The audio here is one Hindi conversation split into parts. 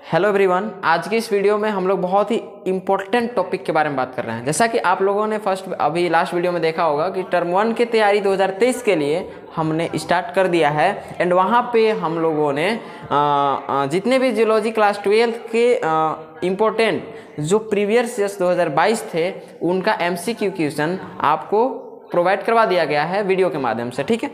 हेलो एवरीवन, आज की इस वीडियो में हम लोग बहुत ही इम्पोर्टेंट टॉपिक के बारे में बात कर रहे हैं। जैसा कि आप लोगों ने अभी लास्ट वीडियो में देखा होगा कि टर्म 1 की तैयारी 2023 के लिए हमने स्टार्ट कर दिया है। एंड वहाँ पे हम लोगों ने जितने भी जियोलॉजी क्लास 12 के इम्पोर्टेंट जो प्रीवियस ईयर्स 2022 थे उनका MCQ क्वेश्चन आपको प्रोवाइड करवा दिया गया है वीडियो के माध्यम से। ठीक है,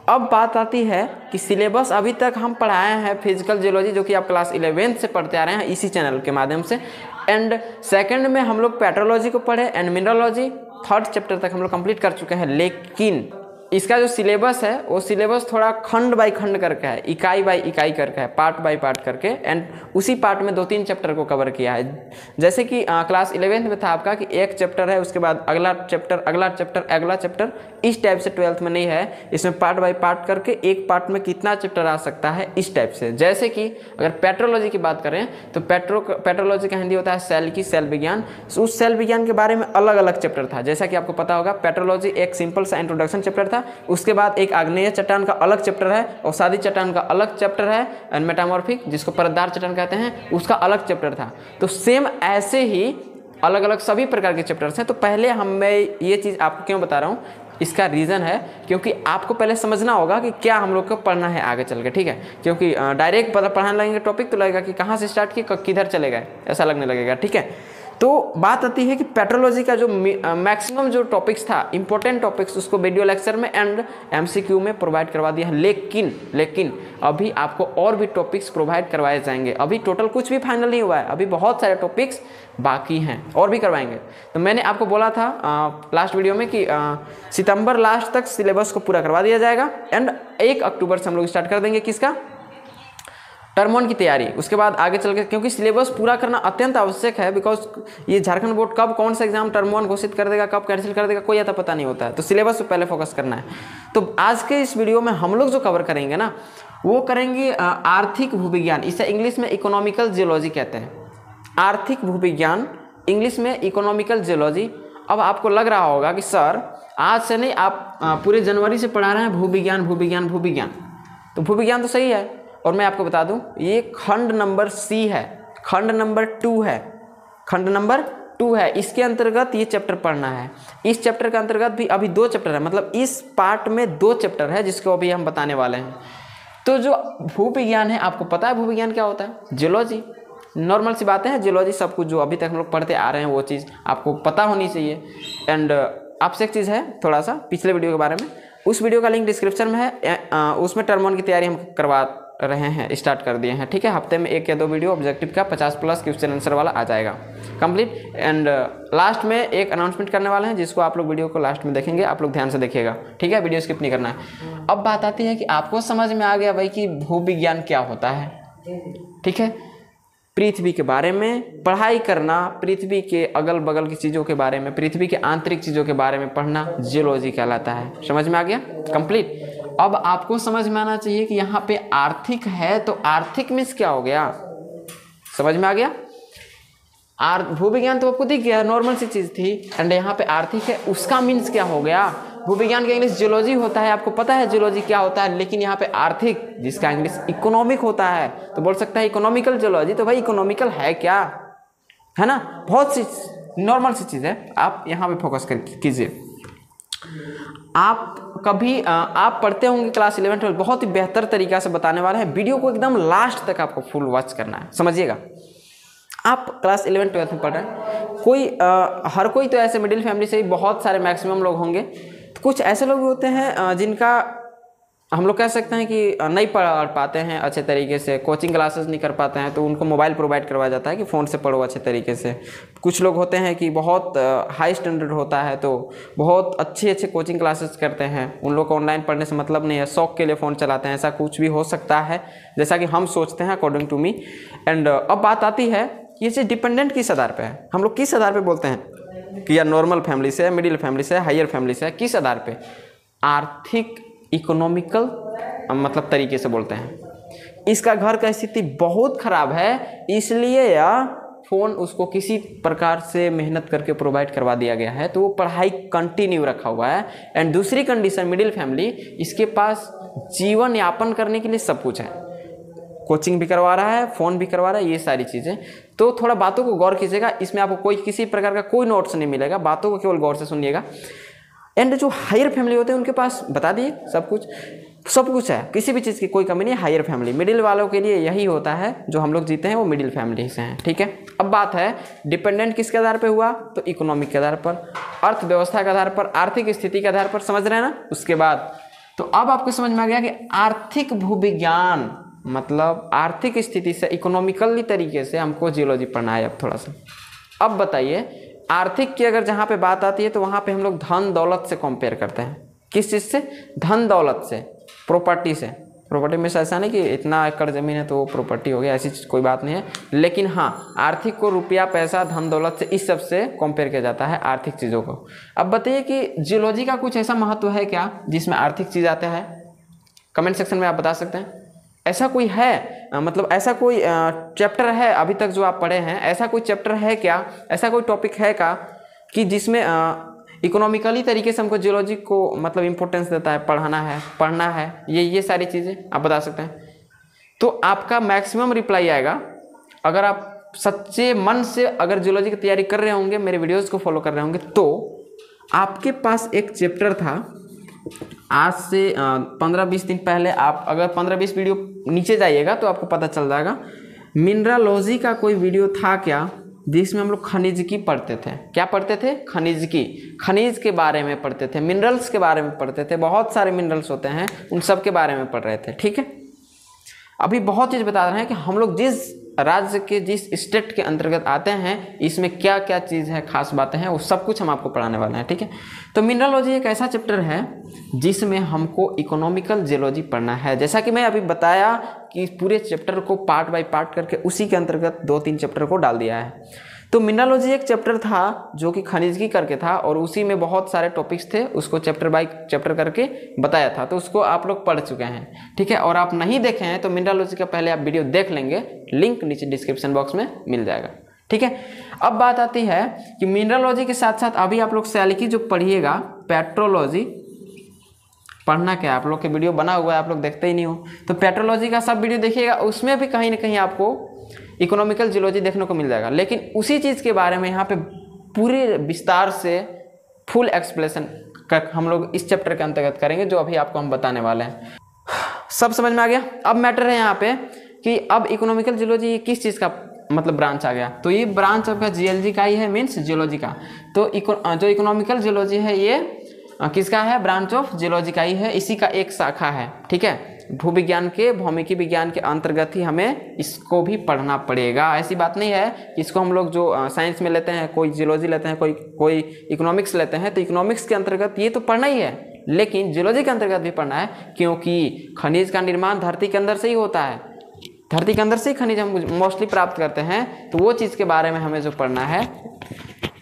अब बात आती है कि सिलेबस अभी तक हम पढ़ाए हैं फिजिकल जियोलॉजी, जो कि आप क्लास 11 से पढ़ते आ रहे हैं इसी चैनल के माध्यम से। एंड सेकंड में हम लोग पेट्रोलॉजी को पढ़े एंड मिनरलॉजी 3rd चैप्टर तक हम लोग कंप्लीट कर चुके हैं। लेकिन इसका जो सिलेबस है वो सिलेबस थोड़ा खंड बाई खंड करके है, इकाई बाई इकाई करके है, पार्ट बाई पार्ट करके। एंड उसी पार्ट में 2-3 चैप्टर को कवर किया है। जैसे कि क्लास 11 में था आपका कि एक चैप्टर है, उसके बाद अगला चैप्टर, अगला चैप्टर, अगला चैप्टर, इस टाइप से 12th में नहीं है। इसमें पार्ट बाई पार्ट करके एक पार्ट में कितना चैप्टर आ सकता है इस टाइप से। जैसे कि अगर पेट्रोलॉजी की बात करें तो पेट्रोलॉजी का हिंदी होता है सेल की, सेल विज्ञान। उस सेल विज्ञान के बारे में अलग अलग चैप्टर था। जैसा कि आपको पता होगा पेट्रोलॉजी एक सिंपल सा इंट्रोडक्शन चैप्टर था, उसके बाद एक आग्नेय चट्टान का अलग चैप्टर है, और सादी चट्टान का अलग चैप्टर है, एंड मेटामॉर्फिक जिसको परतदार चट्टान कहते हैं उसका अलग चैप्टर था। तो सेम ऐसे ही अलग अलग सभी प्रकार के चैप्टर्स हैं। तो पहले मैं ये चीज़ आपको क्यों बता रहा हूँ, इसका रीज़न है क्योंकि आपको पहले समझना होगा कि क्या हम लोग को पढ़ना है आगे चल के। ठीक है, क्योंकि डायरेक्ट पढ़ाने लगेंगे टॉपिक तो लगेगा कि कहाँ से स्टार्ट किए किधर चले गए, ऐसा लगने लगेगा। ठीक है, तो बात आती है कि पेट्रोलॉजी का जो मैक्सिमम जो टॉपिक्स था, इंपॉर्टेंट टॉपिक्स, उसको वीडियो लेक्चर में एंड MCQ में प्रोवाइड करवा दिया है। लेकिन अभी आपको और भी टॉपिक्स प्रोवाइड करवाए जाएंगे। अभी टोटल कुछ भी फाइनल नहीं हुआ है, अभी बहुत सारे टॉपिक्स बाकी हैं और भी करवाएंगे। तो मैंने आपको बोला था लास्ट वीडियो में कि सितंबर लास्ट तक सिलेबस को पूरा करवा दिया जाएगा एंड 1 अक्टूबर से हम लोग स्टार्ट कर देंगे किसका, टर्म 1 की तैयारी। उसके बाद आगे चल के, क्योंकि सिलेबस पूरा करना अत्यंत आवश्यक है, बिकॉज ये झारखंड बोर्ड कब कौन सा एग्जाम टर्म 1 घोषित कर देगा, कब कैंसिल कर देगा, कोई ऐसा पता नहीं होता है। तो सिलेबस पे पहले फोकस करना है। तो आज के इस वीडियो में हम लोग जो कवर करेंगे ना, वो करेंगे आर्थिक भूविज्ञान। इसे इंग्लिश में इकोनॉमिकल जियोलॉजी कहते हैं। आर्थिक भूविज्ञान, इंग्लिश में इकोनॉमिकल जियोलॉजी। अब आपको लग रहा होगा कि सर आज से नहीं, आप पूरे जनवरी से पढ़ा रहे हैं भूविज्ञान भूविज्ञान भूविज्ञान। तो भूविज्ञान तो सही है, और मैं आपको बता दूं ये खंड नंबर C है, खंड नंबर 2 है, खंड नंबर 2 है। इसके अंतर्गत ये चैप्टर पढ़ना है। इस चैप्टर के अंतर्गत भी अभी 2 चैप्टर है, मतलब इस पार्ट में 2 चैप्टर है जिसको अभी हम बताने वाले हैं। तो जो भूविज्ञान है, आपको पता है भूविज्ञान क्या होता है, जियोलॉजी। नॉर्मल सी बातें हैं, जियोलॉजी सब कुछ जो अभी तक हम लोग पढ़ते आ रहे हैं वो चीज़ आपको पता होनी चाहिए। एंड आपसे एक चीज़ है थोड़ा सा पिछले वीडियो के बारे में, उस वीडियो का लिंक डिस्क्रिप्शन में है। उसमें टर्म 1 की तैयारी हम करवा रहे हैं, स्टार्ट कर दिए हैं। ठीक है, हफ्ते में 1 या 2 वीडियो ऑब्जेक्टिव का 50+ क्वेश्चन आंसर वाला आ जाएगा कंप्लीट। एंड लास्ट में एक अनाउंसमेंट करने वाले हैं जिसको आप लोग वीडियो को लास्ट में देखेंगे, आप लोग ध्यान से देखिएगा। ठीक है, वीडियो स्किप नहीं करना है। अब बात आती है कि आपको समझ में आ गया भाई कि भूविज्ञान क्या होता है। ठीक है, पृथ्वी के बारे में पढ़ाई करना, पृथ्वी के अगल बगल की चीज़ों के बारे में, पृथ्वी के आंतरिक चीज़ों के बारे में पढ़ना जियोलॉजी कहलाता है। समझ में आ गया कंप्लीट। अब आपको समझ में आना चाहिए कि यहाँ पे आर्थिक है, तो आर्थिक मीन्स क्या हो गया, समझ में आ गया। भूविज्ञान तो आपको दिख गया, नॉर्मल सी चीज़ थी। एंड यहाँ पे आर्थिक है, उसका मीन्स क्या हो गया। भूविज्ञान का इंग्लिश जियोलॉजी होता है, आपको पता है जियोलॉजी क्या होता है। लेकिन यहाँ पे आर्थिक, जिसका इंग्लिश इकोनॉमिक होता है, तो बोल सकता है इकोनॉमिकल जियोलॉजी। तो भाई इकोनॉमिकल है क्या, है ना, बहुत सी नॉर्मल सी चीज़ है। आप यहाँ पे फोकस कीजिए। आप कभी आप पढ़ते होंगे क्लास 11 12, बहुत ही बेहतर तरीका से बताने वाले हैं। वीडियो को एकदम लास्ट तक आपको फुल वॉच करना है, समझिएगा। आप क्लास 11 12 में पढ़ रहे हैं, हर कोई तो ऐसे मिडिल फैमिली से ही बहुत सारे मैक्सिमम लोग होंगे। तो कुछ ऐसे लोग भी होते हैं जिनका हम लोग कह सकते हैं कि नहीं पढ़ पाते हैं अच्छे तरीके से, कोचिंग क्लासेस नहीं कर पाते हैं, तो उनको मोबाइल प्रोवाइड करवाया जाता है कि फ़ोन से पढ़ो अच्छे तरीके से। कुछ लोग होते हैं कि बहुत हाई स्टैंडर्ड होता है, तो बहुत अच्छे कोचिंग क्लासेस करते हैं। उन लोग को ऑनलाइन पढ़ने से मतलब नहीं है, शौक के लिए फ़ोन चलाते हैं। ऐसा कुछ भी हो सकता है जैसा कि हम सोचते हैं अकॉर्डिंग टू मी। एंड अब बात आती है ये चीज़ डिपेंडेंट किस आधार पर है, हम लोग किस आधार पर बोलते हैं कि या नॉर्मल फैमिली से, मिडिल फैमिली से, हायर फैमिली से, किस आधार पर, आर्थिक इकोनॉमिकल मतलब तरीके से बोलते हैं। इसका घर का स्थिति बहुत खराब है, इसलिए या फ़ोन उसको किसी प्रकार से मेहनत करके प्रोवाइड करवा दिया गया है, तो वो पढ़ाई कंटिन्यू रखा हुआ है। एंड दूसरी कंडीशन, मिडिल फैमिली, इसके पास जीवन यापन करने के लिए सब कुछ है। कोचिंग भी करवा रहा है, फ़ोन भी करवा रहा है, ये सारी चीज़ें। तो थोड़ा बातों को गौर कीजिएगा, इसमें आपको कोई किसी प्रकार का कोई नोट्स नहीं मिलेगा, बातों को केवल गौर से सुनिएगा। एंड जो हायर फैमिली होते हैं उनके पास बता दिए सब कुछ है, किसी भी चीज़ की कोई कमी नहीं। हायर फैमिली, मिडिल वालों के लिए यही होता है, जो हम लोग जीते हैं वो मिडिल फैमिली से हैं, ठीक है। अब बात है डिपेंडेंट किसके आधार पे हुआ, तो इकोनॉमिक के आधार पर, अर्थव्यवस्था के आधार पर, आर्थिक स्थिति के आधार पर, समझ रहे हैं ना। उसके बाद तो अब आपको समझ में आ गया कि आर्थिक भूविज्ञान मतलब आर्थिक स्थिति से इकोनॉमिकली तरीके से हमको जियोलॉजी पढ़ना है। अब थोड़ा सा अब बताइए, आर्थिक की अगर जहाँ पे बात आती है तो वहाँ पे हम लोग धन दौलत से कंपेयर करते हैं। किस चीज़ से? धन दौलत से, प्रॉपर्टी से। प्रॉपर्टी में से ऐसा नहीं कि इतना एकड़ ज़मीन है तो वो प्रॉपर्टी हो गया, ऐसी कोई बात नहीं है। लेकिन हाँ, आर्थिक को रुपया पैसा धन दौलत से, इस सब से कंपेयर किया जाता है आर्थिक चीज़ों को। अब बताइए कि जियोलॉजी का कुछ ऐसा महत्व है क्या जिसमें आर्थिक चीज़ आते हैं? कमेंट सेक्शन में आप बता सकते हैं। ऐसा कोई है, मतलब ऐसा कोई चैप्टर है अभी तक जो आप पढ़े हैं, ऐसा कोई चैप्टर है क्या, ऐसा कोई टॉपिक है क्या कि जिसमें इकोनॉमिकली तरीके से हमको जियोलॉजी को मतलब इम्पोर्टेंस देता है, पढ़ना है, ये सारी चीज़ें आप बता सकते हैं। तो आपका मैक्सिमम रिप्लाई आएगा अगर आप सच्चे मन से अगर जियोलॉजी की तैयारी कर रहे होंगे, मेरे वीडियोज़ को फॉलो कर रहे होंगे, तो आपके पास एक चैप्टर था आज से 15-20 दिन पहले। आप अगर 15-20 वीडियो नीचे जाइएगा तो आपको पता चल जाएगा, मिनरलॉजी का कोई वीडियो था क्या जिसमें हम लोग खनिज की पढ़ते थे। क्या पढ़ते थे? खनिज की, खनिज के बारे में पढ़ते थे, मिनरल्स के बारे में पढ़ते थे। बहुत सारे मिनरल्स होते हैं, उन सब के बारे में पढ़ रहे थे, ठीक है। अभी बहुत चीज़ बता रहे हैं कि हम लोग जिस राज्य के जिस स्टेट के अंतर्गत आते हैं, इसमें क्या क्या चीज़ है, खास बातें हैं, वो सब कुछ हम आपको पढ़ाने वाले हैं, ठीक है। तो मिनरलॉजी एक ऐसा चैप्टर है जिसमें हमको इकोनॉमिकल जियोलॉजी पढ़ना है। जैसा कि मैं अभी बताया कि पूरे चैप्टर को पार्ट बाय पार्ट करके उसी के अंतर्गत 2-3 चैप्टर को डाल दिया है। तो मिनरलॉजी एक चैप्टर था जो कि खनिज की करके था, और उसी में बहुत सारे टॉपिक्स थे, उसको चैप्टर बाय चैप्टर करके बताया था। तो उसको आप लोग पढ़ चुके हैं, ठीक है। और आप नहीं देखे हैं तो मिनरलॉजी का पहले आप वीडियो देख लेंगे, लिंक नीचे डिस्क्रिप्शन बॉक्स में मिल जाएगा, ठीक है। अब बात आती है कि मिनरलॉजी के साथ साथ अभी आप लोग सैलिकी जो पढ़िएगा, पेट्रोलॉजी पढ़ना क्या है, आप लोग के वीडियो बना हुआ है, आप लोग देखते ही नहीं हो, तो पेट्रोलॉजी का सब वीडियो देखिएगा, उसमें भी कहीं ना कहीं आपको इकोनॉमिकल जियोलॉजी देखने को मिल जाएगा। लेकिन उसी चीज़ के बारे में यहाँ पे पूरे विस्तार से फुल एक्सप्लेनेशन हम लोग इस चैप्टर के अंतर्गत करेंगे, जो अभी आपको हम बताने वाले हैं। सब समझ में आ गया। अब मैटर है यहाँ पे कि अब इकोनॉमिकल जियोलॉजी किस चीज़ का मतलब ब्रांच आ गया, तो ये ब्रांच आपका जीएलजी का ही है, मीन्स जियोलॉजी का। तो जो इकोनॉमिकल जियोलॉजी है ये किसका है? ब्रांच ऑफ जियोलॉजी का ही है, इसी का एक शाखा है, ठीक है। भूविज्ञान के, भौमिकी विज्ञान के अंतर्गत ही हमें इसको भी पढ़ना पड़ेगा। ऐसी बात नहीं है कि इसको हम लोग जो साइंस में लेते हैं, कोई जियोलॉजी लेते हैं, कोई इकोनॉमिक्स लेते हैं, तो इकोनॉमिक्स के अंतर्गत ये तो पढ़ना ही है, लेकिन जियोलॉजी के अंतर्गत भी पढ़ना है, क्योंकि खनिज का निर्माण धरती के अंदर से ही होता है। धरती के अंदर से ही खनिज हम मोस्टली प्राप्त करते हैं, तो वो चीज़ के बारे में हमें जो पढ़ना है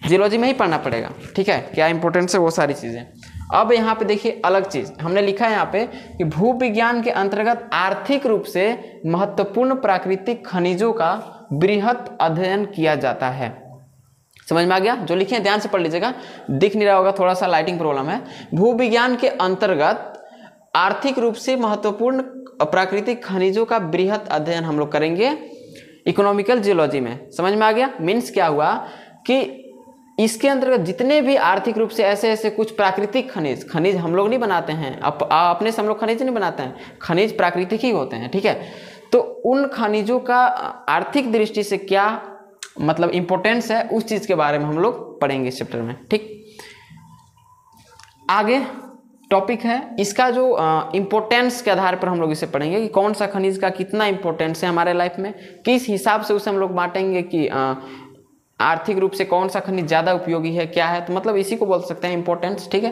जियोलॉजी में ही पढ़ना पड़ेगा, ठीक है। क्या इंपॉर्टेंस है वो सारी चीज़ें। अब यहाँ पे देखिए अलग चीज़ हमने लिखा है यहाँ पे कि भूविज्ञान के अंतर्गत आर्थिक रूप से महत्वपूर्ण प्राकृतिक खनिजों का बृहत अध्ययन किया जाता है। समझ में आ गया? जो लिखे हैं ध्यान से पढ़ लीजिएगा, दिख नहीं रहा होगा, थोड़ा सा लाइटिंग प्रॉब्लम है। भूविज्ञान के अंतर्गत आर्थिक रूप से महत्वपूर्ण प्राकृतिक खनिजों का बृहत अध्ययन हम लोग करेंगे इकोनॉमिकल जियोलॉजी में। समझ में आ गया? मीन्स क्या हुआ कि इसके अंतर्गत जितने भी आर्थिक रूप से ऐसे कुछ प्राकृतिक खनिज हम लोग नहीं बनाते हैं, अपने से हम लोग खनिज नहीं बनाते हैं, खनिज प्राकृतिक ही होते हैं, ठीक है। तो उन खनिजों का आर्थिक दृष्टि से क्या मतलब इम्पोर्टेंस है, उस चीज़ के बारे में हम लोग पढ़ेंगे इस चैप्टर में, ठीक। आगे टॉपिक है इसका जो इम्पोर्टेंस के आधार पर हम लोग इसे पढ़ेंगे कि कौन सा खनिज का कितना इम्पोर्टेंस है हमारे लाइफ में, किस हिसाब से उसे हम लोग बांटेंगे कि आर्थिक रूप से कौन सा खनिज ज़्यादा उपयोगी है, क्या है, तो मतलब इसी को बोल सकते हैं इम्पोर्टेंस, ठीक है।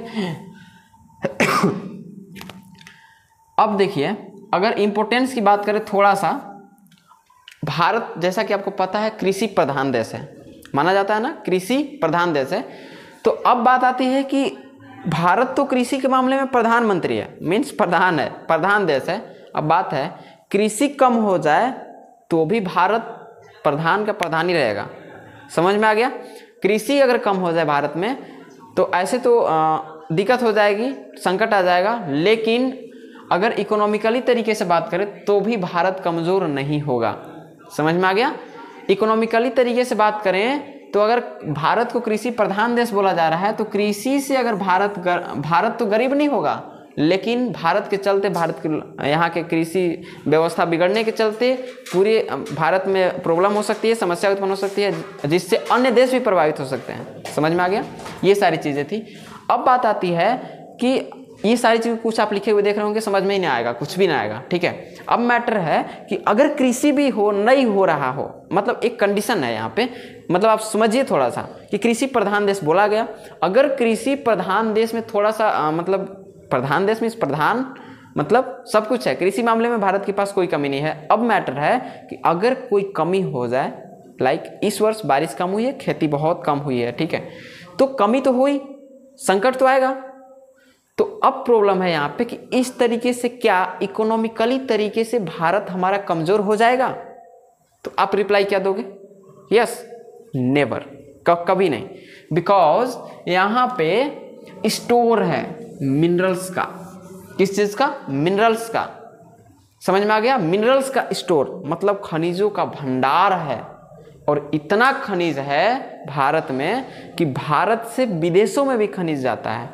अब देखिए अगर इम्पोर्टेंस की बात करें थोड़ा सा, भारत जैसा कि आपको पता है कृषि प्रधान देश है, माना जाता है ना, कृषि प्रधान देश है। तो अब बात आती है कि भारत तो कृषि के मामले में प्रधानमंत्री है, मीन्स प्रधान है, प्रधान देश है। अब बात है कृषि कम हो जाए तो भी भारत प्रधान का प्रधान ही रहेगा। समझ में आ गया? कृषि अगर कम हो जाए भारत में तो ऐसे तो दिक्कत हो जाएगी, संकट आ जाएगा, लेकिन अगर इकोनॉमिकली तरीके से बात करें तो भी भारत कमज़ोर नहीं होगा। समझ में आ गया? इकोनॉमिकली तरीके से बात करें तो अगर भारत को कृषि प्रधान देश बोला जा रहा है तो कृषि से अगर भारत तो गरीब नहीं होगा, लेकिन भारत के चलते, भारत के यहाँ के कृषि व्यवस्था बिगड़ने के चलते पूरे भारत में प्रॉब्लम हो सकती है, समस्या उत्पन्न हो सकती है, जिससे अन्य देश भी प्रभावित हो सकते हैं। समझ में आ गया? ये सारी चीज़ें थी। अब बात आती है कि ये सारी चीज़ कुछ आप लिखे हुए देख रहे होंगे, समझ में ही नहीं आएगा, कुछ भी नहीं आएगा, ठीक है। अब मैटर है कि अगर कृषि भी नहीं हो रहा हो, मतलब एक कंडीशन है यहाँ पे, मतलब आप समझिए थोड़ा सा कि कृषि प्रधान देश बोला गया, अगर कृषि प्रधान देश में थोड़ा सा मतलब प्रधान देश में प्रधान मतलब सब कुछ है, कृषि मामले में भारत के पास कोई कमी नहीं है। अब मैटर है कि अगर कोई कमी हो जाए, लाइक इस वर्ष बारिश कम हुई है, खेती बहुत कम हुई है, ठीक है, तो कमी तो हुई, संकट तो आएगा। तो अब प्रॉब्लम है यहाँ पे कि इस तरीके से क्या इकोनॉमिकली तरीके से भारत हमारा कमजोर हो जाएगा? तो आप रिप्लाई क्या दोगे? यस, नेवर, कभी नहीं। बिकॉज यहाँ पे स्टोर है मिनरल्स का। किस चीज का? मिनरल्स का। समझ में आ गया? मिनरल्स का स्टोर मतलब खनिजों का भंडार है, और इतना खनिज है भारत में कि भारत से विदेशों में भी खनिज जाता है,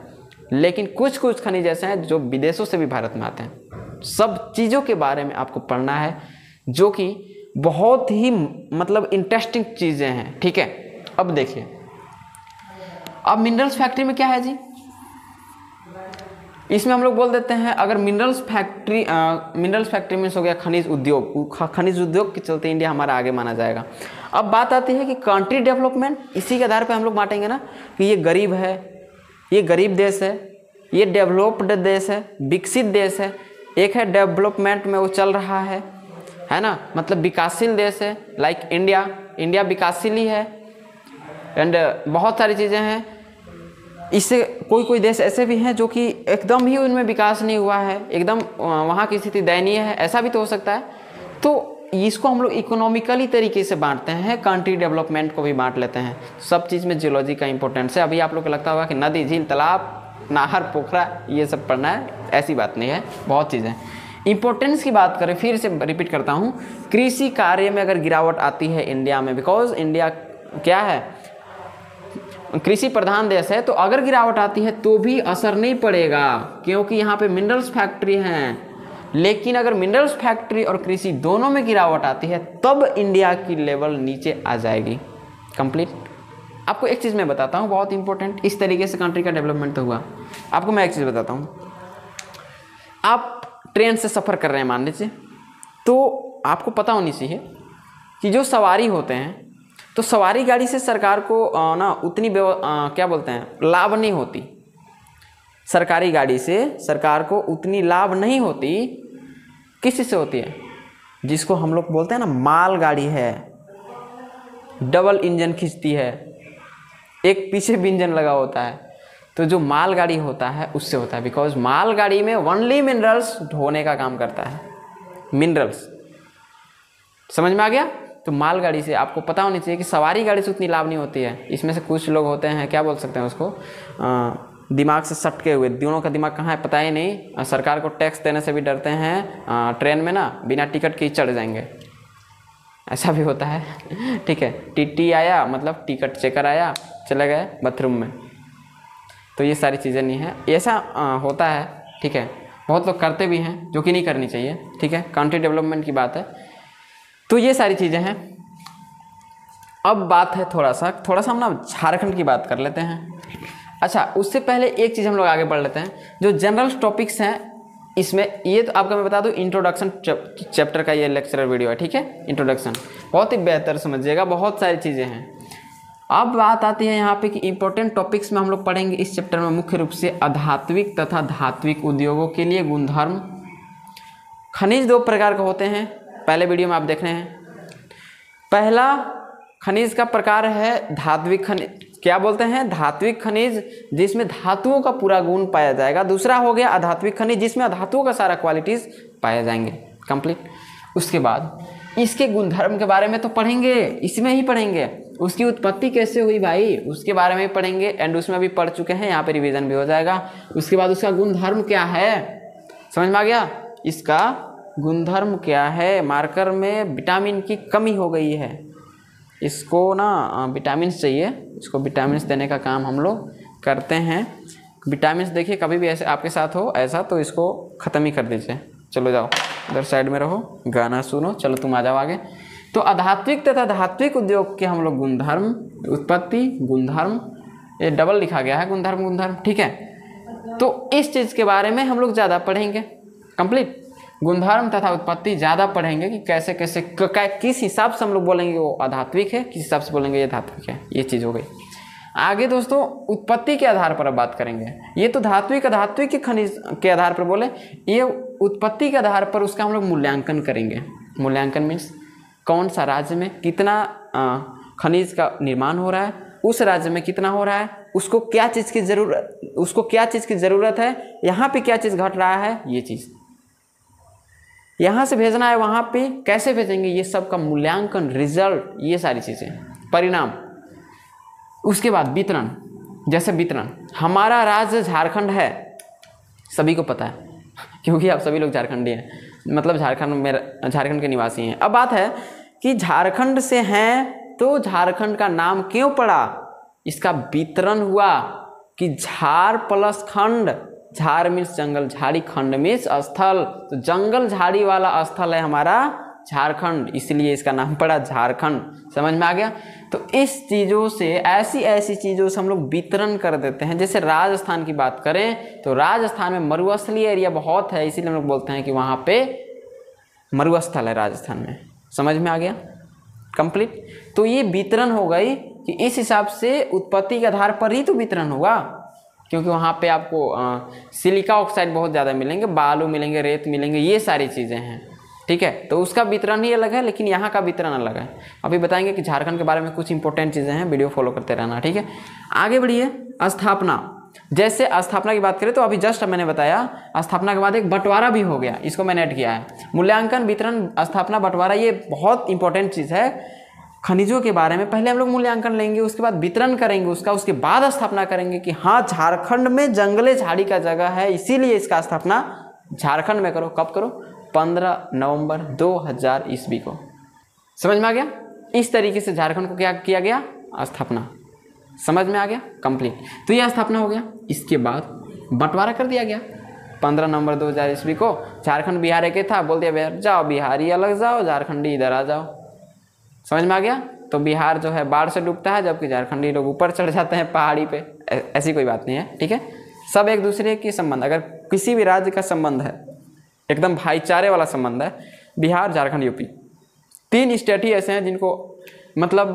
लेकिन कुछ कुछ खनिज ऐसे हैं जो विदेशों से भी भारत में आते हैं। सब चीज़ों के बारे में आपको पढ़ना है, जो कि बहुत ही मतलब इंटरेस्टिंग चीज़ें हैं, ठीक है। अब देखिए, अब मिनरल्स फैक्ट्री में क्या है जी, इसमें हम लोग बोल देते हैं अगर मिनरल्स फैक्ट्री में हो गया खनिज उद्योग, खनिज उद्योग के चलते इंडिया हमारा आगे माना जाएगा। अब बात आती है कि कंट्री डेवलपमेंट, इसी के आधार पे हम लोग बांटेंगे ना कि ये गरीब है, ये गरीब देश है, ये डेवलप्ड देश है, विकसित देश है। एक है डेवलपमेंट में वो चल रहा है ना, मतलब विकासशील देश है, लाइक इंडिया विकासशील ही है, एंड बहुत सारी चीज़ें हैं। इससे कोई देश ऐसे भी हैं जो कि एकदम ही उनमें विकास नहीं हुआ है, एकदम वहाँ की स्थिति दयनीय है, ऐसा भी तो हो सकता है। तो इसको हम लोग इकोनॉमिकली तरीके से बांटते हैं, कंट्री डेवलपमेंट को भी बांट लेते हैं। सब चीज़ में जियोलॉजी का इंपॉर्टेंस है। अभी आप लोग को लगता होगा कि नदी, झील, तालाब, नहर, पोखरा ये सब पढ़ना है, ऐसी बात नहीं है, बहुत चीज़ें। इंपॉर्टेंस की बात करें, फिर से रिपीट करता हूँ, कृषि कार्य में अगर गिरावट आती है इंडिया में, बिकॉज इंडिया क्या है, कृषि प्रधान देश है, तो अगर गिरावट आती है तो भी असर नहीं पड़ेगा, क्योंकि यहाँ पे मिनरल्स फैक्ट्री हैं। लेकिन अगर मिनरल्स फैक्ट्री और कृषि दोनों में गिरावट आती है तब इंडिया की लेवल नीचे आ जाएगी। कंप्लीट। आपको एक चीज़ मैं बताता हूँ बहुत इंपॉर्टेंट, इस तरीके से कंट्री का डेवलपमेंट तो हुआ। आपको मैं एक चीज़ बताता हूँ, आप ट्रेन से सफ़र कर रहे हैं मान लीजिए, तो आपको पता होनी चाहिए कि जो सवारी होते हैं, तो सवारी गाड़ी से सरकार को ना उतनी क्या बोलते हैं, लाभ नहीं होती। सरकारी गाड़ी से सरकार को उतनी लाभ नहीं होती। किस से होती है? जिसको हम लोग बोलते हैं ना माल गाड़ी है, डबल इंजन खींचती है, एक पीछे भी इंजन लगा होता है, तो जो माल गाड़ी होता है उससे होता है। बिकॉज माल गाड़ी में ओनली मिनरल्स ढोने का काम करता है, मिनरल्स। समझ में आ गया? तो मालगाड़ी से आपको पता होनी चाहिए कि सवारी गाड़ी से उतनी लाभ नहीं होती है। इसमें से कुछ लोग होते हैं, क्या बोल सकते हैं उसको, दिमाग से सटके हुए, दोनों का दिमाग कहाँ है पता ही नहीं, सरकार को टैक्स देने से भी डरते हैं, ट्रेन में ना बिना टिकट के ही चढ़ जाएंगे, ऐसा भी होता है। ठीक है, टीटी आया मतलब टिकट चेकर आया, चले गए बाथरूम में। तो ये सारी चीज़ें नहीं है, ऐसा होता है। ठीक है, बहुत लोग करते भी हैं जो कि नहीं करनी चाहिए। ठीक है, कंट्री डेवलपमेंट की बात है। तो ये सारी चीज़ें हैं। अब बात है थोड़ा सा हम ना झारखंड की बात कर लेते हैं। अच्छा, उससे पहले एक चीज़ हम लोग आगे बढ़ लेते हैं, जो जनरल टॉपिक्स हैं इसमें। ये तो आपका मैं बता दूं, इंट्रोडक्शन चैप्टर का ये लेक्चरर वीडियो है। ठीक है, इंट्रोडक्शन बहुत ही बेहतर समझिएगा, बहुत सारी चीज़ें हैं। अब बात आती है यहाँ पे कि इंपॉर्टेंट टॉपिक्स में हम लोग पढ़ेंगे इस चैप्टर में मुख्य रूप से अधात्विक तथा धात्विक उद्योगों के लिए गुणधर्म। खनिज दो प्रकार के होते हैं, पहले वीडियो में आप देख रहे हैं। पहला खनिज का प्रकार है धात्विक खनिज, क्या बोलते हैं, धात्विक खनिज, जिसमें धातुओं का पूरा गुण पाया जाएगा। दूसरा हो गया अधात्विक खनिज, जिसमें अधातुओं का सारा क्वालिटीज पाए जाएंगे। कंप्लीट। उसके बाद इसके गुणधर्म के बारे में तो पढ़ेंगे, इसमें ही पढ़ेंगे। उसकी उत्पत्ति कैसे हुई भाई, उसके बारे में ही पढ़ेंगे, एंड उसमें भी पढ़ चुके हैं, यहाँ पे रिवीजन भी हो जाएगा। उसके बाद उसका गुणधर्म क्या है, समझ में आ गया? इसका गुणधर्म क्या है? मार्कर में विटामिन की कमी हो गई है, इसको ना विटामिन चाहिए, इसको विटामिन देने का काम हम लोग करते हैं। विटामिन देखिए कभी भी ऐसे आपके साथ हो ऐसा तो इसको ख़त्म ही कर दीजिए। चलो जाओ उधर साइड में रहो, गाना सुनो, चलो तुम आ जाओ आगे। तो अधात्विक तथा धात्विक उद्योग के हम लोग गुणधर्म, उत्पत्ति, गुणधर्म, ये डबल लिखा गया है गुणधर्म गुणधर्म, ठीक है। तो इस चीज़ के बारे में हम लोग ज़्यादा पढ़ेंगे, कंप्लीट गुणधर्म तथा उत्पत्ति ज़्यादा पढ़ेंगे कि कैसे कैसे किस हिसाब से हम लोग बोलेंगे वो अधात्विक है, किस हिसाब से बोलेंगे ये धात्विक है, ये चीज़ हो गई। आगे दोस्तों उत्पत्ति के आधार पर अब बात करेंगे। ये तो धात्विक अधात्विक के खनिज के आधार पर बोले, ये उत्पत्ति के आधार पर उसका हम लोग मूल्यांकन करेंगे। मूल्यांकन मीन्स कौन सा राज्य में कितना खनिज का निर्माण हो रहा है, उस राज्य में कितना हो रहा है, उसको क्या चीज़ की ज़रूरत है, यहाँ पे क्या चीज़ घट रहा है, ये चीज़ यहाँ से भेजना है वहाँ पे कैसे भेजेंगे, ये सब का मूल्यांकन, रिजल्ट, ये सारी चीज़ें, परिणाम। उसके बाद वितरण, जैसे वितरण, हमारा राज्य झारखंड है, सभी को पता है क्योंकि आप सभी लोग झारखंडी हैं, मतलब झारखंड के निवासी हैं। अब बात है कि झारखंड से हैं तो झारखंड का नाम क्यों पड़ा, इसका वितरण हुआ कि झार प्लस खंड, झार मीन्स जंगल, झाड़ी खंड मीन्स स्थल, तो जंगल झाड़ी वाला स्थल है हमारा झारखंड, इसलिए इसका नाम पड़ा झारखंड। समझ में आ गया? तो इस चीज़ों से, ऐसी चीज़ों से हम लोग वितरण कर देते हैं। जैसे राजस्थान की बात करें तो राजस्थान में मरुस्थलीय एरिया बहुत है, इसीलिए हम लोग बोलते हैं कि वहाँ पे मरुस्थल है राजस्थान में। समझ में आ गया? कंप्लीट। तो ये वितरण हो गई कि इस हिसाब से उत्पत्ति के आधार पर ही तो वितरण होगा, क्योंकि वहाँ पे आपको सिलिका ऑक्साइड बहुत ज़्यादा मिलेंगे, बालू मिलेंगे, रेत मिलेंगे, ये सारी चीज़ें हैं, ठीक है। तो उसका वितरण ही अलग है, लेकिन यहाँ का वितरण अलग है। अभी बताएंगे कि झारखंड के बारे में कुछ इंपॉर्टेंट चीज़ें हैं, वीडियो फॉलो करते रहना, ठीक है। आगे बढ़िए। स्थापना, जैसे स्थापना की बात करें तो अभी जस्ट मैंने बताया स्थापना के बाद एक बंटवारा भी हो गया, इसको मैंने ऐड किया है। मूल्यांकन, वितरण, स्थापना, बंटवारा, ये बहुत इंपॉर्टेंट चीज़ है खनिजों के बारे में। पहले हम लोग मूल्यांकन लेंगे, उसके बाद वितरण करेंगे उसका, उसके बाद स्थापना करेंगे कि हाँ झारखंड में जंगले झाड़ी का जगह है, इसीलिए इसका स्थापना झारखंड में करो। कब करो? 15 नवंबर 2000 ईस्वी को। समझ में आ गया? इस तरीके से झारखंड को क्या किया गया? स्थापना। समझ में आ गया? कंप्लीट। तो यह स्थापना हो गया। इसके बाद बंटवारा कर दिया गया 15 नवंबर 2000 ईस्वी को। झारखंड बिहार एक था, बोल दिया बिहार जाओ, बिहारी अलग जाओ, झारखंडी इधर आ जाओ। समझ में आ गया? तो बिहार जो है बाढ़ से डूबता है, जबकि झारखंडी लोग ऊपर चढ़ जाते हैं पहाड़ी पे। ऐसी कोई बात नहीं है, ठीक है। सब एक दूसरे के संबंध, अगर किसी भी राज्य का संबंध है, एकदम भाईचारे वाला संबंध है, बिहार, झारखंड, यूपी, 3 स्टेट ही ऐसे हैं जिनको मतलब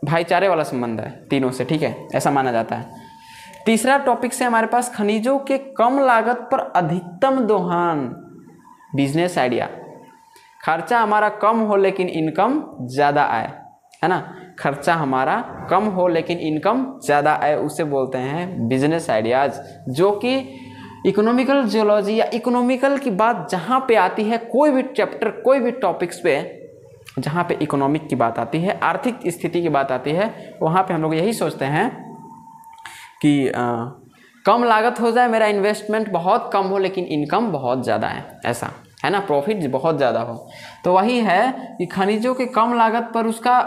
भाईचारे वाला संबंध है तीनों से, ठीक है, ऐसा माना जाता है। तीसरा टॉपिक से हमारे पास खनिजों के कम लागत पर अधिकतम दोहन, बिजनेस आइडिया। खर्चा हमारा कम हो लेकिन इनकम ज़्यादा आए, है ना। खर्चा हमारा कम हो लेकिन इनकम ज़्यादा आए, उसे बोलते हैं बिजनेस आइडियाज़। जो कि इकोनॉमिकल जियोलॉजी या इकोनॉमिकल की बात जहाँ पे आती है, कोई भी चैप्टर, कोई भी टॉपिक्स पे जहाँ पे इकोनॉमिक की बात आती है, आर्थिक स्थिति की बात आती है, वहाँ पे हम लोग यही सोचते हैं कि कम लागत हो जाए, मेरा इन्वेस्टमेंट बहुत कम हो लेकिन इनकम बहुत ज़्यादा है, ऐसा है ना, प्रॉफिट बहुत ज़्यादा हो। तो वही है कि खनिजों के कम लागत पर उसका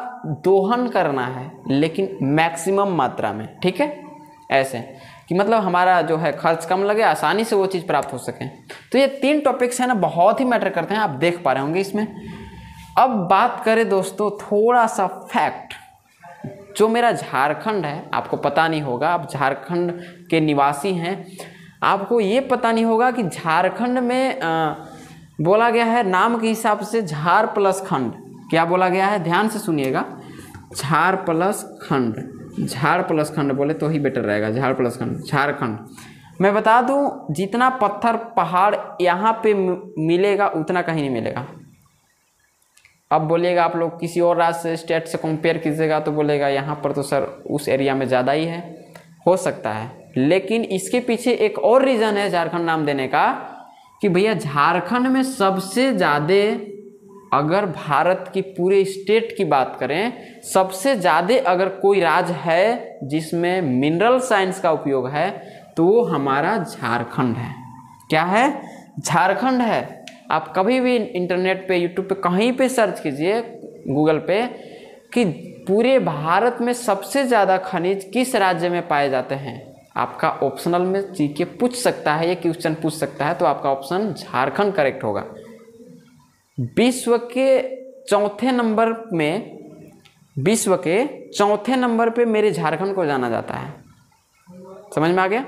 दोहन करना है, लेकिन मैक्सिमम मात्रा में, ठीक है। ऐसे कि मतलब हमारा जो है खर्च कम लगे, आसानी से वो चीज़ प्राप्त हो सके। तो ये 3 टॉपिक्स हैं ना, बहुत ही मैटर करते हैं, आप देख पा रहे होंगे इसमें। अब बात करें दोस्तों थोड़ा सा फैक्ट, जो मेरा झारखंड है, आपको पता नहीं होगा, आप झारखंड के निवासी हैं, आपको ये पता नहीं होगा कि झारखंड में बोला गया है नाम के हिसाब से झार प्लस खंड। क्या बोला गया है? ध्यान से सुनिएगा, झार प्लस खंड, झार प्लस खंड बोले तो ही बेटर रहेगा, झार प्लस खंड, झारखंड। मैं बता दूं, जितना पत्थर पहाड़ यहाँ पे मिलेगा उतना कहीं नहीं मिलेगा। अब बोलिएगा आप लोग किसी और राज्य से, स्टेट से कंपेयर कीजिएगा तो बोलेगा यहाँ पर तो सर उस एरिया में ज़्यादा ही है, हो सकता है, लेकिन इसके पीछे एक और रीज़न है झारखंड नाम देने का, कि भैया झारखंड में सबसे ज़्यादा, अगर भारत की पूरे स्टेट की बात करें, सबसे ज़्यादा अगर कोई राज्य है जिसमें मिनरल साइंस का उपयोग है तो वो हमारा झारखंड है। क्या है? झारखंड है। आप कभी भी इंटरनेट पे, यूट्यूब पे, कहीं पे सर्च कीजिए गूगल पे कि पूरे भारत में सबसे ज़्यादा खनिज किस राज्य में पाए जाते हैं। आपका ऑप्शनल में जीके पूछ सकता है, ये क्वेश्चन पूछ सकता है, तो आपका ऑप्शन झारखंड करेक्ट होगा। विश्व के चौथे नंबर पे मेरे झारखंड को जाना जाता है। समझ में आ गया?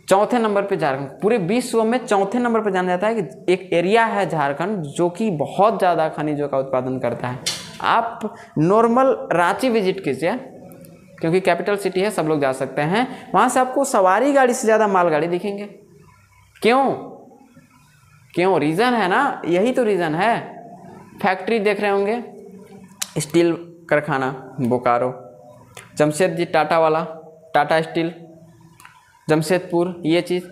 चौथे नंबर पे झारखंड, पूरे विश्व में चौथे नंबर पे जाना जाता है कि एक एरिया है झारखंड जो कि बहुत ज़्यादा खनिजों का उत्पादन करता है। आप नॉर्मल रांची विजिट कीजिए, क्योंकि कैपिटल सिटी है, सब लोग जा सकते हैं। वहाँ से आपको सवारी गाड़ी से ज़्यादा मालगाड़ी दिखेंगे। क्यों? रीज़न है ना, यही तो रीज़न है। फैक्ट्री देख रहे होंगे, स्टील कारखाना बोकारो, जमशेदजी टाटा वाला, टाटा स्टील, जमशेदपुर, ये चीज़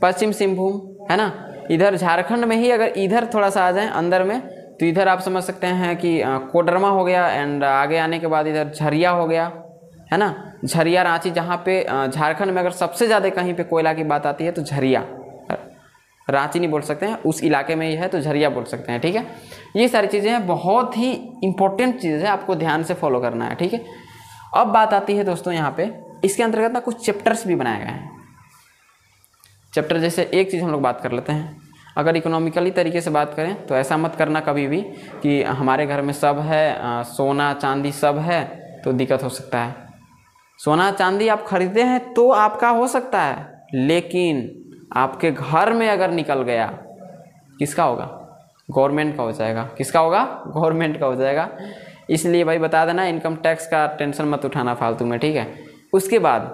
पश्चिम सिंहभूम है ना। इधर झारखंड में ही अगर इधर थोड़ा सा आ जाए अंदर में, तो इधर आप समझ सकते हैं कि कोडरमा हो गया, एंड आगे आने के बाद इधर झरिया हो गया, है ना। झरिया रांची, जहाँ पे झारखंड में अगर सबसे ज़्यादा कहीं पे कोयला की बात आती है तो झरिया, रांची नहीं बोल सकते हैं, उस इलाके में ही है तो झरिया बोल सकते हैं, ठीक है। ये सारी चीज़ें हैं, बहुत ही इंपॉर्टेंट चीज़ है, आपको ध्यान से फॉलो करना है, ठीक है। अब बात आती है दोस्तों यहाँ पे, इसके अंतर्गत ना कुछ चैप्टर्स भी बनाए गए हैं। चैप्टर जैसे एक चीज़ हम लोग बात कर लेते हैं, अगर इकोनॉमिकली तरीके से बात करें तो ऐसा मत करना कभी भी कि हमारे घर में सब है, सोना चांदी सब है, तो दिक्कत हो सकता है। सोना चांदी आप खरीदे हैं तो आपका हो सकता है, लेकिन आपके घर में अगर निकल गया, किसका होगा? गवर्नमेंट का हो जाएगा। किसका होगा? गवर्नमेंट का हो जाएगा। इसलिए भाई बता देना, इनकम टैक्स का टेंशन मत उठाना फालतू में, ठीक है। उसके बाद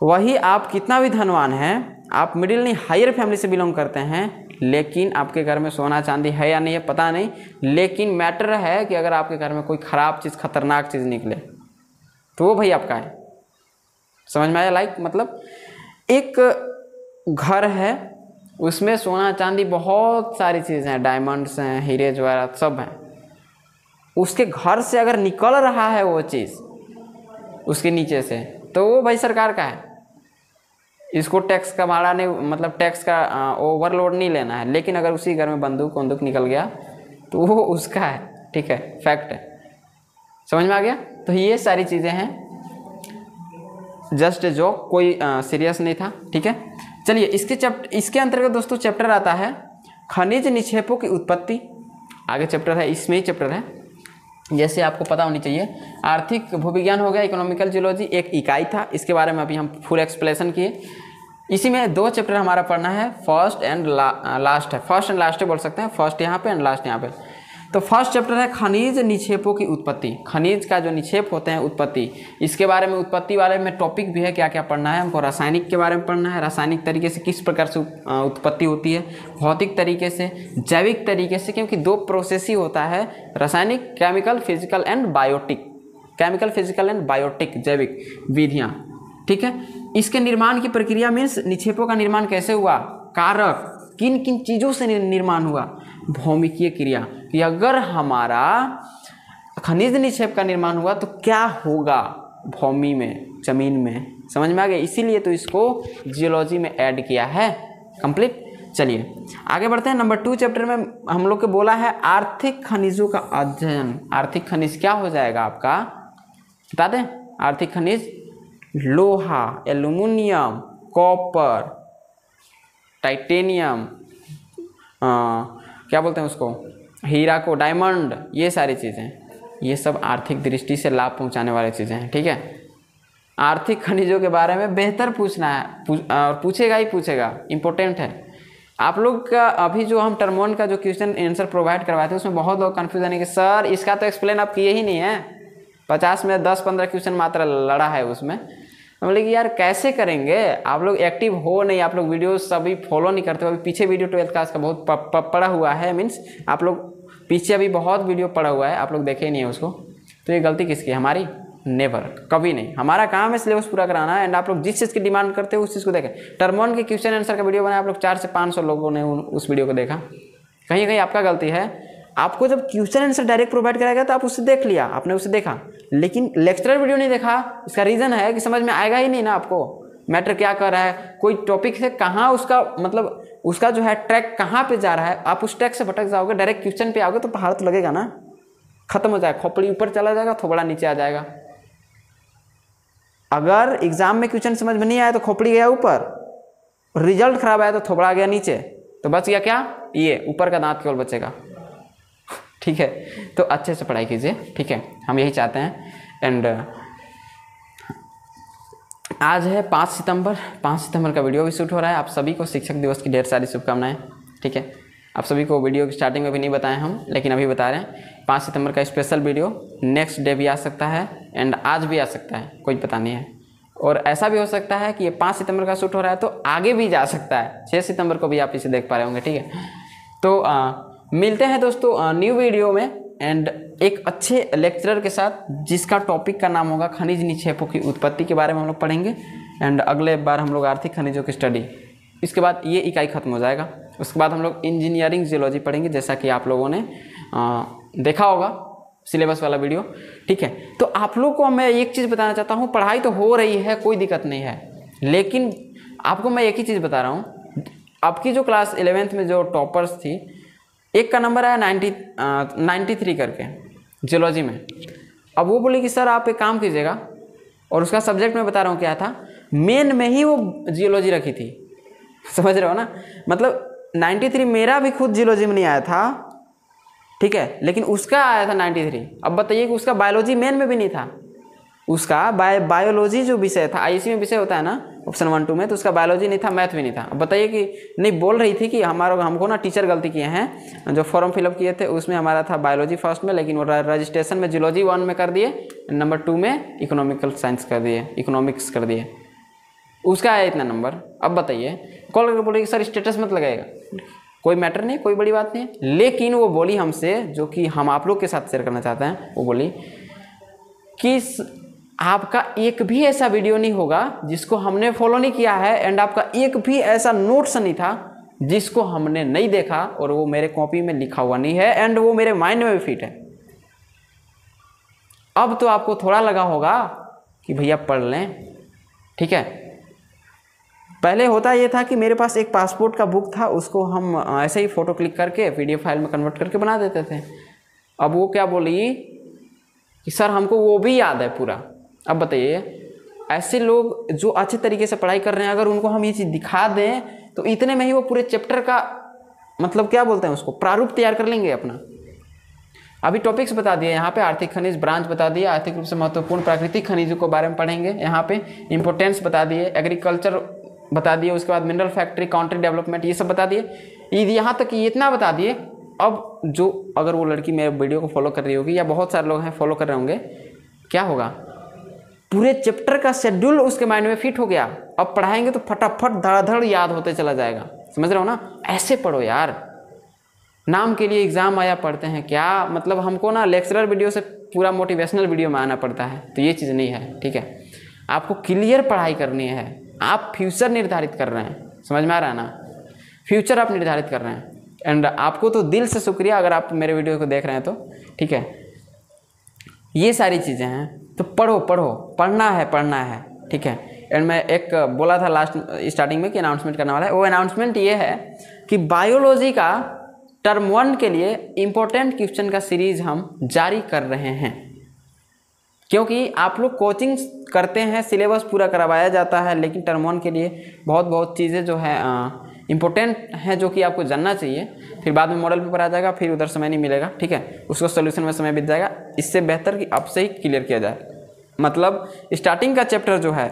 वही आप कितना भी धनवान हैं, आप मिडिल नहीं हायर फैमिली से बिलोंग करते हैं, लेकिन आपके घर में सोना चांदी है या नहीं है पता नहीं, लेकिन मैटर है कि अगर आपके घर में कोई ख़राब चीज़, खतरनाक चीज़ निकले तो वो भाई आपका है। समझ में आया? लाइक मतलब एक घर है, उसमें सोना चांदी बहुत सारी चीज़ें हैं, डायमंड्स हैं, हीरे जवाहरात सब हैं, उसके घर से अगर निकल रहा है वो चीज़ उसके नीचे से, तो वो भाई सरकार का है। इसको टैक्स का भाड़ा नहीं, मतलब टैक्स का ओवरलोड नहीं लेना है। लेकिन अगर उसी घर में बंदूक निकल गया तो वो उसका है, ठीक है, फैक्ट है। समझ में आ गया? तो ये सारी चीज़ें हैं, जस्ट जो कोई सीरियस नहीं था, ठीक है। चलिए इसके अंतर्गत दोस्तों चैप्टर आता है खनिज निक्षेपों की उत्पत्ति। आगे चैप्टर है, इसमें ही चैप्टर है, जैसे आपको पता होनी चाहिए। आर्थिक भूविज्ञान हो गया, इकोनॉमिकल जियोलॉजी एक इकाई था, इसके बारे में अभी हम फुल एक्सप्लेनेशन किए। इसी में 2 चैप्टर हमारा पढ़ना है, फर्स्ट एंड लास्ट है, फर्स्ट एंड लास्ट बोल सकते हैं, फर्स्ट यहाँ पे एंड लास्ट यहाँ पे। तो फर्स्ट चैप्टर है खनिज निक्षेपों की उत्पत्ति। खनिज का जो निक्षेप होते हैं, उत्पत्ति, इसके बारे में, उत्पत्ति वाले में टॉपिक भी है, क्या क्या पढ़ना है हमको। रासायनिक के बारे में पढ़ना है, रासायनिक तरीके से किस प्रकार से उत्पत्ति होती है, भौतिक तरीके से, जैविक तरीके से, क्योंकि 2 प्रोसेस ही होता है, रासायनिक, chemical physical and biotic, chemical physical and biotic, जैविक विधियाँ, ठीक है। इसके निर्माण की प्रक्रिया मीन्स निक्षेपों का निर्माण कैसे हुआ, कारक किन किन चीज़ों से निर्माण हुआ, भौमिकीय क्रिया, कि अगर हमारा खनिज निक्षेप का निर्माण हुआ तो क्या होगा भूमि में, जमीन में। समझ में आ गया? इसीलिए तो इसको जियोलॉजी में ऐड किया है। कंप्लीट। चलिए आगे बढ़ते हैं। नंबर 2 चैप्टर में हम लोग को बोला है आर्थिक खनिजों का अध्ययन। आर्थिक खनिज क्या हो जाएगा आपका, बता दें। आर्थिक खनिज लोहा, एल्यूमिनियम, कॉपर, टाइटेनियम, क्या बोलते हैं उसको, हीरा को डायमंड, ये सारी चीज़ें, ये सब आर्थिक दृष्टि से लाभ पहुंचाने वाली चीज़ें हैं, ठीक है। आर्थिक खनिजों के बारे में बेहतर पूछना है, और पूछेगा ही पूछेगा, इम्पोर्टेंट है। आप लोग का अभी जो हम टर्म 1 का जो क्वेश्चन आंसर प्रोवाइड करवाए थे, उसमें बहुत लोग कन्फ्यूजन है कि सर इसका तो एक्सप्लेन आप किए ही नहीं है, 50 में 10-15 क्वेश्चन मात्र लड़ा है उसमें। हम बोले कि यार कैसे करेंगे, आप लोग एक्टिव हो नहीं, आप लोग वीडियो सभी फॉलो नहीं करते हो। अभी पीछे वीडियो 12th क्लास का बहुत पड़ा हुआ है, मीन्स आप लोग पीछे अभी बहुत वीडियो पड़ा हुआ है, आप लोग देखे ही नहीं है उसको। तो ये गलती किसकी है, हमारी? नेवर, कभी नहीं। हमारा काम है सिलेबस पूरा कराना है, एंड आप लोग जिस चीज़ की डिमांड करते हो उस चीज़ को देखें। टर्म 1 के क्वेश्चन आंसर का वीडियो बनाया, आप लोग 400 से 500 लोगों ने उस वीडियो को देखा। कहीं कहीं आपका गलती है, आपको जब क्वेश्चन आंसर डायरेक्ट प्रोवाइड कराया गया तो आप उससे देख लिया, आपने उसे देखा, लेकिन लेक्चरर वीडियो नहीं देखा। इसका रीज़न है कि समझ में आएगा ही नहीं ना आपको मैटर क्या कर रहा है, कोई टॉपिक है कहाँ उसका मतलब उसका जो है ट्रैक कहाँ पे जा रहा है, आप उस ट्रैक से भटक जाओगे, डायरेक्ट क्वेश्चन पे आओगे तो पहाड़ तो लगेगा ना, खत्म हो जाएगा, खोपड़ी ऊपर चला जाएगा, थोबड़ा नीचे आ जाएगा। अगर एग्जाम में क्वेश्चन समझ में नहीं आया तो खोपड़ी गया ऊपर, रिजल्ट खराब आया तो थोबड़ा गया नीचे, तो बच गया क्या, ये ऊपर का दांत केवल बचेगा। ठीक है, तो अच्छे से पढ़ाई कीजिए, ठीक है, हम यही चाहते हैं। एंड आज है 5 सितंबर, 5 सितंबर का वीडियो भी शूट हो रहा है। आप सभी को शिक्षक दिवस की ढेर सारी शुभकामनाएं, ठीक है। आप सभी को वीडियो की स्टार्टिंग में भी नहीं बताएं हम, लेकिन अभी बता रहे हैं 5 सितंबर का स्पेशल वीडियो, नेक्स्ट डे भी आ सकता है एंड आज भी आ सकता है, कोई पता नहीं है। और ऐसा भी हो सकता है कि ये 5 सितंबर का शूट हो रहा है तो आगे भी जा सकता है, 6 सितंबर को भी आप इसे देख पा रहे होंगे, ठीक है। तो मिलते हैं दोस्तों न्यू वीडियो में एंड एक अच्छे लेक्चरर के साथ, जिसका टॉपिक का नाम होगा खनिज निक्षेपों की उत्पत्ति के बारे में हम लोग पढ़ेंगे। एंड अगले बार हम लोग आर्थिक खनिजों की स्टडी, इसके बाद ये इकाई खत्म हो जाएगा। उसके बाद हम लोग इंजीनियरिंग जियोलॉजी पढ़ेंगे, जैसा कि आप लोगों ने देखा होगा सिलेबस वाला वीडियो, ठीक है। तो आप लोग को मैं एक चीज़ बताना चाहता हूँ, पढ़ाई तो हो रही है, कोई दिक्कत नहीं है, लेकिन आपको मैं एक ही चीज़ बता रहा हूँ। आपकी जो क्लास 11th में जो टॉपर्स थी, एक का नंबर आया 93 करके जियोलॉजी में। अब वो बोली कि सर आप एक काम कीजिएगा, और उसका सब्जेक्ट मैं बता रहा हूँ क्या था, मेन में ही वो जियोलॉजी रखी थी, समझ रहे हो ना। मतलब 93 मेरा भी खुद जियोलॉजी में नहीं आया था, ठीक है, लेकिन उसका आया था 93। अब बताइए कि उसका बायोलॉजी मेन में भी नहीं था, उसका बायोलॉजी जो विषय था, आईसी में विषय होता है ना ऑप्शन 1 2 में, तो उसका बायोलॉजी नहीं था, मैथ भी नहीं था। अब बताइए कि नहीं, बोल रही थी कि हमको ना टीचर गलती किए हैं, जो फॉर्म फिलअप किए थे उसमें हमारा था बायोलॉजी फर्स्ट में, लेकिन वो रजिस्ट्रेशन में जियोलॉजी 1 में कर दिए, नंबर 2 में इकोनॉमिकल साइंस कर दिए, इकोनॉमिक्स कर दिए, उसका आया इतना नंबर। अब बताइए, कॉल करके बोले कि सर स्टेटस मत लगाएगा, कोई मैटर नहीं, कोई बड़ी बात नहीं है। लेकिन वो बोली हमसे, जो कि हम आप लोग के साथ शेयर करना चाहते हैं, वो बोली कि आपका एक भी ऐसा वीडियो नहीं होगा जिसको हमने फॉलो नहीं किया है, एंड आपका एक भी ऐसा नोट्स नहीं था जिसको हमने नहीं देखा, और वो मेरे कॉपी में लिखा हुआ नहीं है, एंड वो मेरे माइंड में भी फिट है। अब तो आपको थोड़ा लगा होगा कि भैया पढ़ लें, ठीक है। पहले होता ये था कि मेरे पास एक पासपोर्ट का बुक था, उसको हम ऐसे ही फ़ोटो क्लिक करके PDF फाइल में कन्वर्ट करके बना देते थे। अब वो क्या बोली कि सर हमको वो भी याद है पूरा। अब बताइए, ऐसे लोग जो अच्छे तरीके से पढ़ाई कर रहे हैं, अगर उनको हम ये चीज़ दिखा दें तो इतने में ही वो पूरे चैप्टर का मतलब क्या बोलते हैं उसको, प्रारूप तैयार कर लेंगे अपना। अभी टॉपिक्स बता दिए यहाँ पे, आर्थिक खनिज ब्रांच बता दिए, आर्थिक रूप से महत्वपूर्ण प्राकृतिक खनिजों के बारे में पढ़ेंगे यहाँ पे, इंपोर्टेंस बता दिए, एग्रीकल्चर बता दिए, उसके बाद मिनरल फैक्ट्री, काउंट्री डेवलपमेंट, ये सब बता दिए। यहाँ तक कि इतना बता दिए। अब जो अगर वो लड़की मेरे वीडियो को फॉलो कर रही होगी, या बहुत सारे लोग हैं फॉलो कर रहे होंगे, क्या होगा, पूरे चैप्टर का शेड्यूल उसके माइंड में फिट हो गया। अब पढ़ाएंगे तो फटाफट धड़ाधड़ याद होते चला जाएगा, समझ रहे हो ना। ऐसे पढ़ो यार, नाम के लिए एग्जाम आया पढ़ते हैं क्या, मतलब हमको ना लेक्चरर वीडियो से पूरा मोटिवेशनल वीडियो में आना पड़ता है, तो ये चीज़ नहीं है, ठीक है। आपको क्लियर पढ़ाई करनी है, आप फ्यूचर निर्धारित कर रहे हैं, समझ में आ रहा है ना, फ्यूचर आप निर्धारित कर रहे हैं। एंड आपको तो दिल से शुक्रिया अगर आप मेरे वीडियो को देख रहे हैं तो, ठीक है। ये सारी चीज़ें हैं, तो पढ़ो, पढ़ना है, ठीक है। एंड मैं एक बोला था लास्ट स्टार्टिंग में कि अनाउंसमेंट करने वाला है, वो अनाउंसमेंट ये है कि बायोलॉजी का टर्म 1 के लिए इम्पोर्टेंट क्वेश्चन का सीरीज हम जारी कर रहे हैं, क्योंकि आप लोग कोचिंग करते हैं, सिलेबस पूरा करवाया जाता है, लेकिन टर्म 1 के लिए बहुत चीज़ें जो है इम्पोर्टेंट हैं, जो कि आपको जानना चाहिए। फिर बाद में मॉडल पेपर आ जाएगा, फिर उधर समय नहीं मिलेगा, ठीक है, उसको सोल्यूशन में समय बीत जाएगा। इससे बेहतर कि अब से ही क्लियर किया जाए। मतलब स्टार्टिंग का चैप्टर जो है,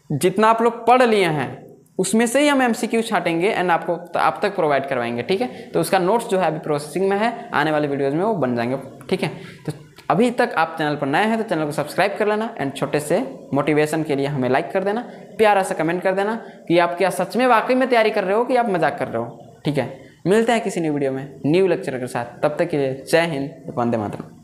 जितना आप लोग पढ़ लिए हैं उसमें से ही हम MCQ छाटेंगे एंड आपको आप तक प्रोवाइड करवाएंगे, ठीक है। तो उसका नोट्स जो है अभी प्रोसेसिंग में है, आने वाले वीडियोज़ में वो बन जाएंगे, ठीक है। तो अभी तक आप चैनल पर नए हैं तो चैनल को सब्सक्राइब कर लेना, एंड छोटे से मोटिवेशन के लिए हमें लाइक कर देना, प्यारा सा कमेंट कर देना कि आप क्या सच में वाकई में तैयारी कर रहे हो कि आप मजाक कर रहे हो, ठीक है। मिलते हैं किसी न्यू वीडियो में न्यू लेक्चर के साथ, तब तक के लिए जय हिंद, वंदे मातरम।